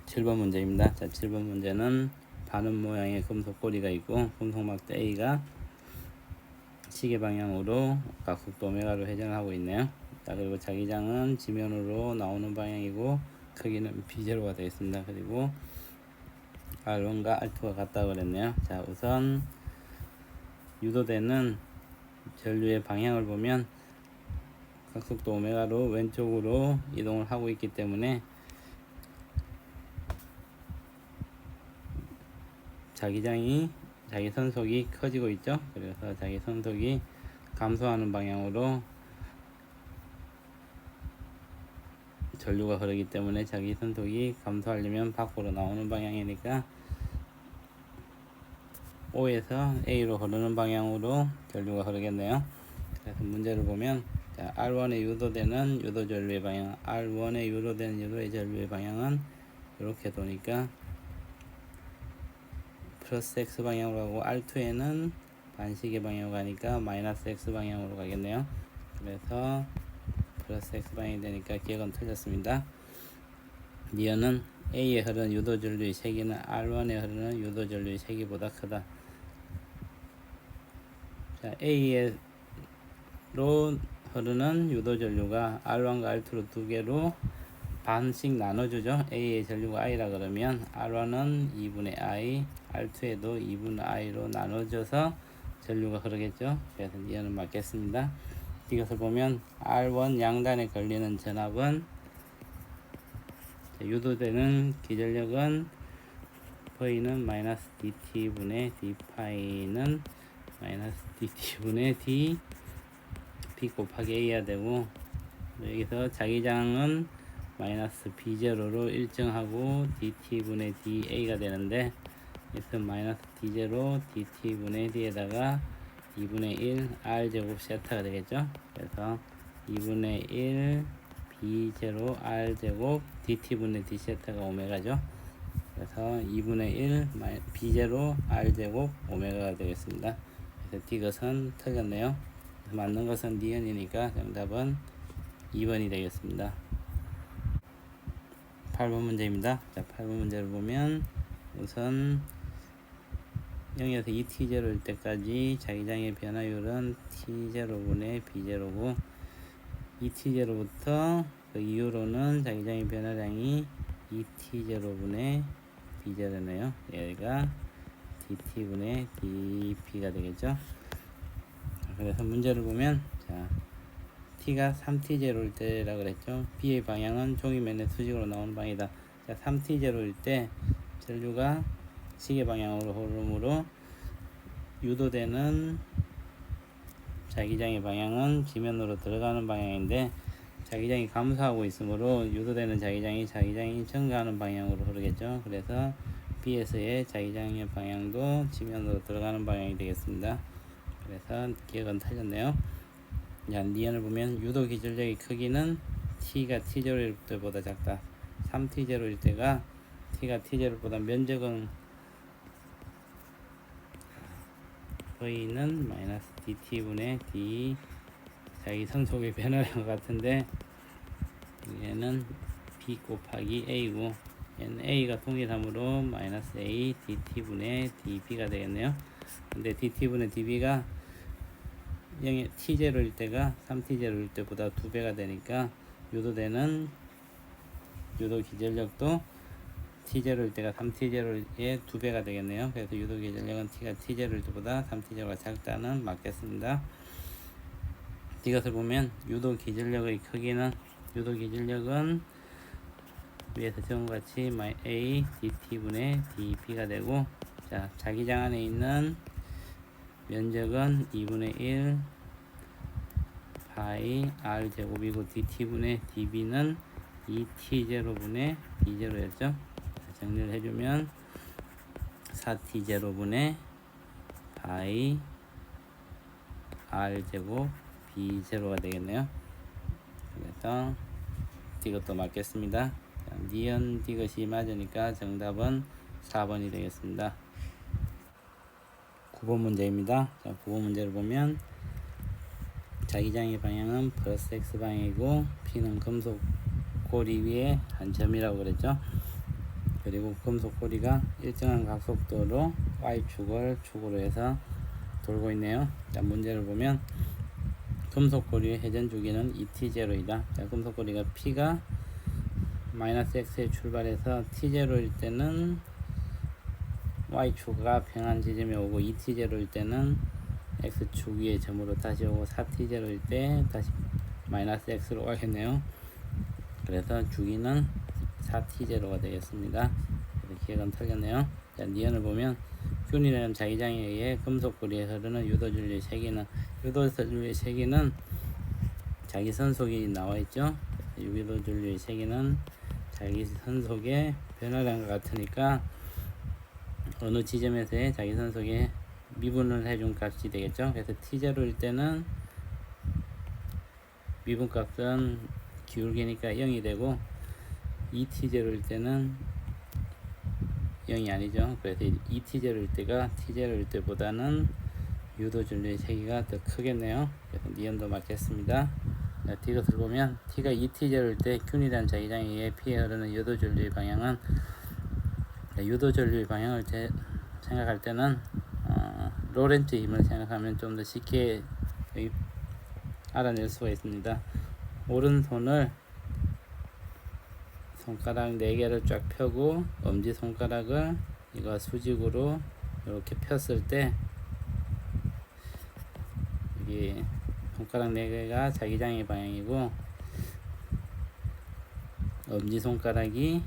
7번 문제입니다. 자, 7번 문제는 반음 모양의 금속 고리가 있고 금속 막대 A가 시계 방향으로 각속도 오메가로 회전하고 있네요. 자, 그리고 자기장은 지면으로 나오는 방향이고 크기는 B0가 되어 있습니다. 그리고 R1과 R2가 같다고 그랬네요. 자, 우선 유도되는 전류의 방향을 보면 각속도 오메가로 왼쪽으로 이동을 하고 있기 때문에 자기 선속이 커지고 있죠. 그래서 자기 선속이 감소하는 방향으로 전류가 흐르기 때문에 자기 선속이 감소하려면 밖으로 나오는 방향이니까 O에서 A로 흐르는 방향으로 전류가 흐르겠네요. 그래서 문제를 보면 자, R1에 유도되는 유도 전류의 방향, R1에 유도되는 유도의 전류의 방향은 이렇게 도니까 플러스 X 방향으로 가고 R2에는 반시계 방향으로 가니까 마이너스 X 방향으로 가겠네요. 그래서 플러스 X 방향이 되니까 기억은 틀렸습니다. 니은은 A에 흐르는 유도 전류의 세기는 R1에 흐르는 유도 전류의 세기보다 크다. 자, A로 흐르는 유도 전류가 R1과 R2로 두 개로 반씩 나눠주죠. A의 전류가 I라 그러면 R1은 2분의 I, R2에도 2분의 I로 나눠져서 전류가 흐르겠죠. 그래서 니은은 맞겠습니다. 이것을 보면 R1 양단에 걸리는 전압은 유도되는 기전력은 V는 마이너스 dt분의 d파이는 마이너스 dt분의 d p 곱하기 a야 되고, 여기서 자기장은 마이너스 b0로 일정하고 dt분의 da가 되는데, 여기서 마이너스 d0 dt분의 d에다가 2분의 1 r제곱 세타가 되겠죠. 그래서 2분의 1 b0 r제곱 dt분의 d 세타가 오메가죠. 그래서 2분의 1 b0 r제곱 오메가가 되겠습니다. 그래서 D것은 틀렸네요. 맞는 것은 니은이니까 정답은 2번이 되겠습니다. 8번 문제입니다. 자, 8번 문제를 보면 우선 0에서 2t0일 때까지 자기장의 변화율은 t0분의 b0고 2t0부터 그 이후로는 자기장의 변화량이 2t0분의 b0네요. 얘가 dt분의 dp가 되겠죠. 그래서 문제를 보면 자, t가 3t0일 때라 그랬죠. b의 방향은 종이면에 수직으로 나오는 방이다. 자, 3t0일 때 전류가 시계 방향으로 흐르므로 유도되는 자기장의 방향은 지면으로 들어가는 방향인데 자기장이 감소하고 있으므로 유도되는 자기장이 증가하는 방향으로 흐르겠죠. 그래서 B에서의 자기장의 방향도 지면으로 들어가는 방향이 되겠습니다. 그래서 기억은 틀렸네요. 자, 니은을 보면 유도 기전력의 크기는 T가 T0일 때보다 작다. 3T0일 때가 T가 T0보다 면적은 V는 마이너스 DT분의 D 자기 성속의 변화량 같은데 얘는 B 곱하기 A고 얘는 A가 동일하므로 마이너스 A DT분의 DB가 되겠네요. 근데 DT분의 DB가 T0일 때가 3T0일 때보다 2배가 되니까 유도되는 유도 기전력도 T0일 때가 3T0의 2배가 되겠네요. 그래서 유도 기전력은 T가 T0일 때보다 3T0가 작다는 맞겠습니다. 이것을 보면 유도 기전력의 크기는 유도 기전력은 위에서 적은같이 A dt분의 dp가 되고, 자, 자기장 안에 있는 면적은 2분의 1 파이 r 제곱이고 dt분의 db는 2t0분의 b0였죠. 정리를 해주면 4t0분의 파이 r 제곱 b0가 되겠네요. 그래서 이것도 맞겠습니다. 니은 디귿이 맞으니까 정답은 4번이 되겠습니다. 9번 문제입니다. 자, 9번 문제를 보면 자기장의 방향은 플러스 X 방향이고 P는 금속 고리 위에 한 점이라고 그랬죠. 그리고 금속고리가 일정한 각속도로 Y축을 축으로 해서 돌고 있네요. 자, 문제를 보면 금속고리의 회전 주기는 ET0이다. 자, 금속고리가 P가 마이너스 X에 출발해서 T0일 때는 Y축가 평한 지점에 오고 ET0일 때는 X축 위의 점으로 다시 오고 4T0일 때 다시 마이너스 X로 오겠네요. 그래서 주기는 4T0가 되겠습니다. 기억은 틀렸네요. 자, 니언을 보면 균이라는 자기장에 의해 금속고리에 흐르는 유도줄의 세기는, 유도줄의 세기는 자기 선속이 나와있죠. 유도줄의 세기는 자기 선속의 변화량과 같으니까 어느 지점에서의 자기 선속에 미분을 해준 값이 되겠죠. 그래서 T0일 때는 미분값은 기울기니까 0이 되고 ET0일 때는 0이 아니죠. 그래서 ET0일 때가 T0일 때보다는 유도줄의 세기가 더 크겠네요. 그래서 니언도 맞겠습니다. 이것을 보면 T가 ET0일 때 균이란 자기장에 의해 P에 흐르는 유도줄의 방향은, 유도줄의 방향을 생각할 때는 로렌츠 힘을 생각하면 좀 더 쉽게 알아낼 수가 있습니다. 오른손을 손가락 4개를 쫙 펴고 엄지손가락을 이거 수직으로 이렇게 폈을 때 여기 손가락 4개가 자기장의 방향이고 엄지손가락이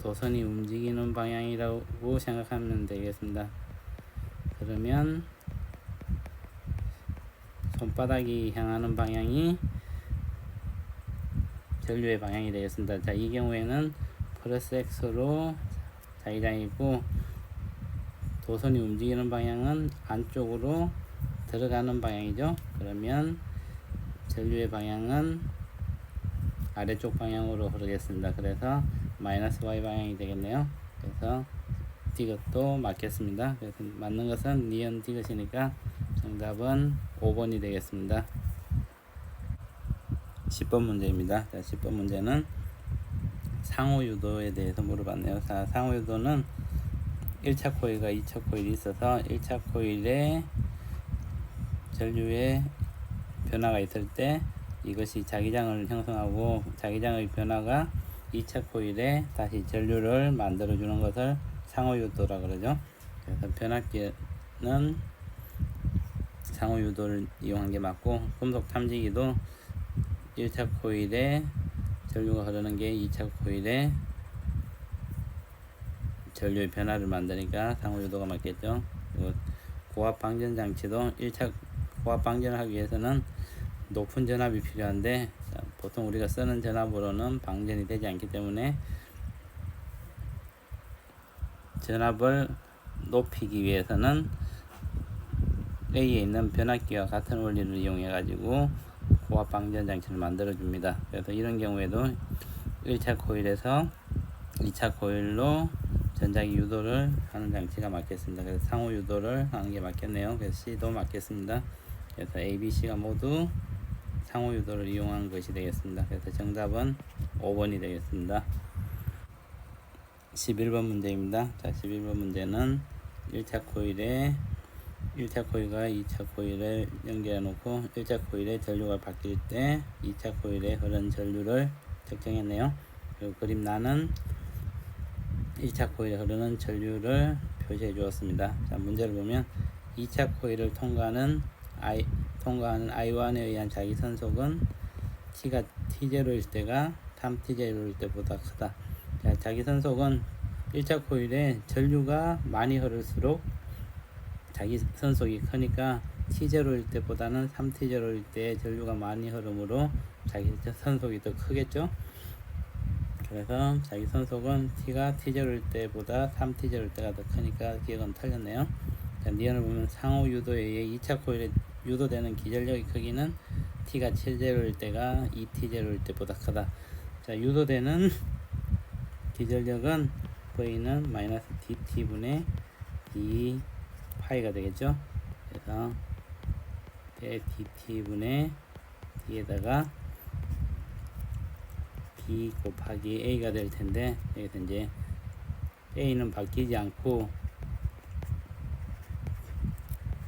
도선이 움직이는 방향이라고 생각하면 되겠습니다. 그러면 손바닥이 향하는 방향이 전류의 방향이 되겠습니다. 자, 이 경우에는 플러스 X로 자기장이고 도선이 움직이는 방향은 안쪽으로 들어가는 방향이죠. 그러면 전류의 방향은 아래쪽 방향으로 흐르겠습니다. 그래서 마이너스 Y 방향이 되겠네요. 그래서 이것도 맞겠습니다. 그래서 맞는 것은 니은 디귿이니까 정답은 5번이 되겠습니다. 10번 문제입니다. 자, 10번 문제는 상호유도에 대해서 물어봤네요. 자, 상호유도는 1차 코일과 2차 코일이 있어서 1차 코일에 전류의 변화가 있을 때 이것이 자기장을 형성하고 자기장의 변화가 2차 코일에 다시 전류를 만들어 주는 것을 상호유도라 그러죠. 그래서 변압기는 상호유도를 이용한 게 맞고 금속 탐지기도 1차 코일에 전류가 흐르는 게 2차 코일에 전류의 변화를 만드니까 상호유도가 맞겠죠. 그리고 고압 방전 장치도 1차 고압 방전을 하기 위해서는 높은 전압이 필요한데 보통 우리가 쓰는 전압으로는 방전이 되지 않기 때문에 전압을 높이기 위해서는 A에 있는 변압기와 같은 원리를 이용해 가지고 고압 방전 장치를 만들어 줍니다. 그래서 이런 경우에도 1차 코일에서 2차 코일로 전자기 유도를 하는 장치가 맞겠습니다. 그래서 상호 유도를 하는 게 맞겠네요. 그래서 C도 맞겠습니다. 그래서 A, B, C가 모두 상호 유도를 이용한 것이 되겠습니다. 그래서 정답은 5번이 되겠습니다. 11번 문제입니다. 자, 11번 문제는 1차 코일과 2차 코일을 연결해 놓고 1차 코일의 전류가 바뀔 때 2차 코일에 흐른 전류를 측정했네요. 그리고 그림란은 1차 코일에 흐르는 전류를 표시해 주었습니다. 자, 문제를 보면 2차 코일을 통과하는 I1에 의한 자기 선속은 T가 T0일 때가 3T0일 때보다 크다. 자, 자기 선속은 1차 코일에 전류가 많이 흐를수록 자기 선속이 크니까 T0일 때보다는 3T0일 때 전류가 많이 흐르므로 자기 선속이 더 크겠죠. 그래서 자기 선속은 T가 T0일 때보다 3T0일 때가 더 크니까 기억은 틀렸네요. 자, 니언을 보면 상호 유도에 의해 2차 코일에 유도되는 기전력의 크기는 T가 T0일 때가 2T0일 때보다 크다. 자, 유도되는 기전력은 V는 마이너스 DT분의 D 파이가 되겠죠. 그래서 DT분의 D에다가 B 곱하기 A가 될 텐데, 여기서 이제 A는 바뀌지 않고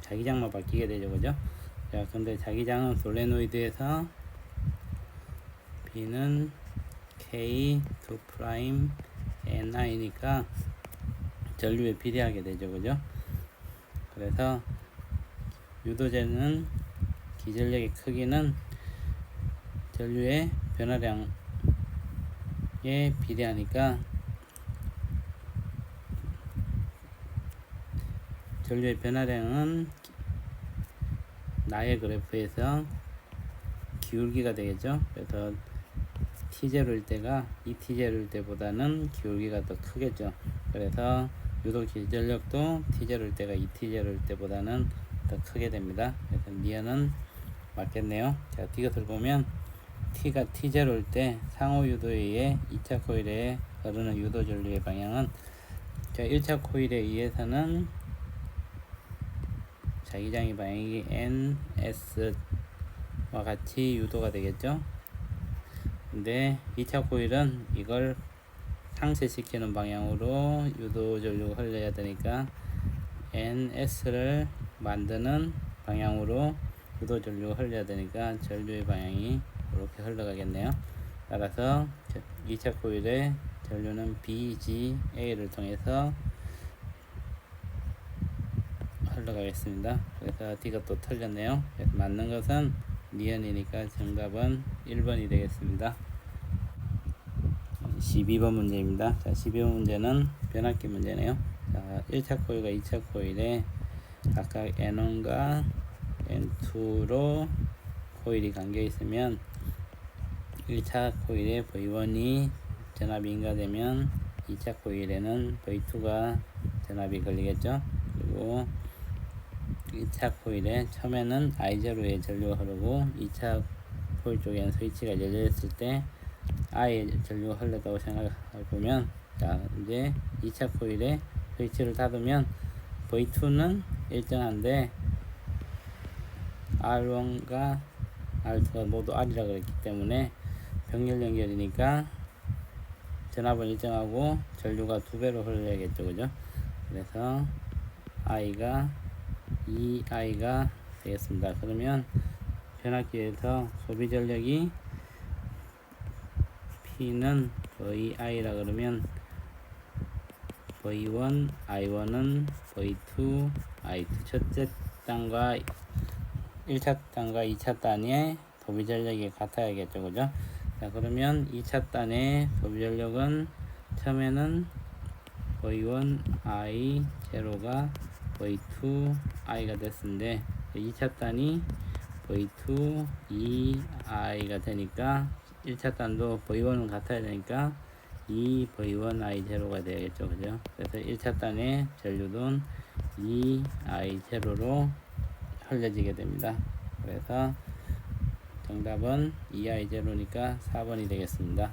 자기장만 바뀌게 되죠, 그죠? 자, 근데 자기장은 솔레노이드에서 B는 K 2 프라임 NI니까 전류에 비례하게 되죠, 그죠? 그래서 유도제는 기전력의 크기는 전류의 변화량에 비례하니까 전류의 변화량은 나의 그래프에서 기울기가 되겠죠. 그래서 T0일 때가 ET0일 때보다는 기울기가 더 크겠죠. 그래서 유도 기전력도 T0일 때가 ET0일 때보다는 더 크게 됩니다. 그래서 니은은 맞겠네요. 자, 이것을 보면 T가 T0일 때 상호 유도에 의해 2차 코일에 흐르는 유도 전류의 방향은, 자, 1차 코일에 의해서는 자기장의 방향이 NS와 같이 유도가 되겠죠. 근데 2차 코일은 이걸 상쇄시키는 방향으로 유도 전류가 흘러야 되니까 NS를 만드는 방향으로 유도 전류가 흘러야 되니까 전류의 방향이 이렇게 흘러가겠네요. 따라서 2차 코일의 전류는 BGA를 통해서 흘러가겠습니다. 그래서 D가 또 틀렸네요. 그래서 맞는 것은 니은이니까 정답은 1번이 되겠습니다. 12번 문제입니다. 자, 12번 문제는 변압기 문제네요. 자, 1차 코일과 2차 코일에 각각 N1과 N2로 코일이 감겨 있으면 1차 코일에 V1이 전압이 인가되면 2차 코일에는 V2가 전압이 걸리겠죠. 그리고 1차 코일에 처음에는 I0의 전류가 흐르고 2차 코일 쪽에는 스위치가 열렸을 때 I의 전류가 흘렀다고 생각해보면, 자, 이제 2차 코일에 스위치를 닫으면 V2는 일정한데 R1과 R2가 모두 R이라 그랬기 때문에 병렬 연결이니까 전압은 일정하고 전류가 2배로 흘러야겠죠, 그죠? 그래서 I가 2I가 되겠습니다. 그러면 변압기에서 소비 전력이 P는 VI라 그러면 V1, I1은 V2, I2 첫째 단과 1차 단과 2차 단의 소비 전력이 같아야겠죠, 그죠? 자, 그러면 2차 단의 소비 전력은 처음에는 V1, I, 제로가 V2, I가 됐는데 2차 단이 V2, 2I가 되니까 1차 단도 V1은 같아야 되니까 2V1I 제로가 되겠죠, 그죠? 그래서 1차 단의 전류는 2I 제로로 흘려지게 됩니다. 그래서 정답은 2I 제로니까 4번이 되겠습니다.